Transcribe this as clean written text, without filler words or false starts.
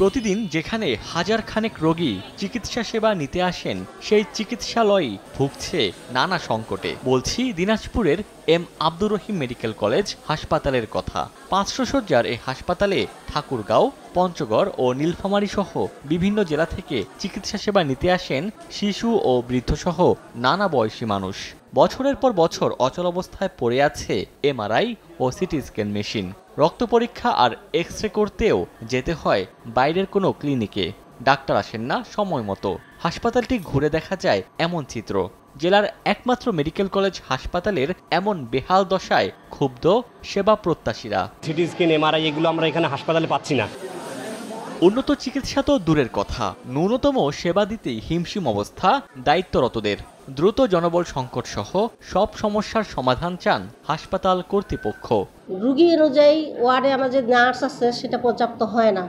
প্রতিদিন যেখানে হাজার খানেক রোগী চিকিৎসা সেবা নিতে আসেন, সেই চিকিৎসালয়ই ভুগছে নানা সংকটে। বলছি দিনাজপুরের M Abdur Rahim medical college হাসপাতালের কথা। 500 শয্যার এই হাসপাতালে ঠাকুরগাঁও, পঞ্চগড় ও নীলফামারী সহ বিভিন্ন জেলা থেকে চিকিৎসা সেবা নিতে আসেন শিশু ও বৃদ্ধসহ নানা বয়সী মানুষ। বছরের পর বছর অচল অবস্থায় পড়ে আছে এমআরআই ও সিটি স্ক্যান মেশিন। রক্ত পরীক্ষা আর এক্স রে করতেও যেতে হয় বাইরের কোনো ক্লিনিকে। ডাক্তার আসেন না সময় মতো। হাসপাতালটি ঘুরে দেখা যায় এমন চিত্র। জেলার একমাত্র মেডিকেল কলেজ হাসপাতালের এমন বেহাল দশায় ক্ষুব্ধ সেবা প্রত্যাশীরা। সিটি স্ক্যান, এমআরআই এগুলো আমরা এখানে হাসপাতালে পাচ্ছি না। উন্নত চিকিৎসা তো দূরের কথা, ন্যূনতম সেবা দিতেই হিমশিম অবস্থা দায়িত্বরতদের। দ্রুত জনবল সংকট সহ সব সমস্যার সমাধান চান হাসপাতাল কর্তৃপক্ষ। রুগী অনুযায়ী ওয়ার্ডে আমাদের নার্স আছে, সেটা পর্যাপ্ত হয় না।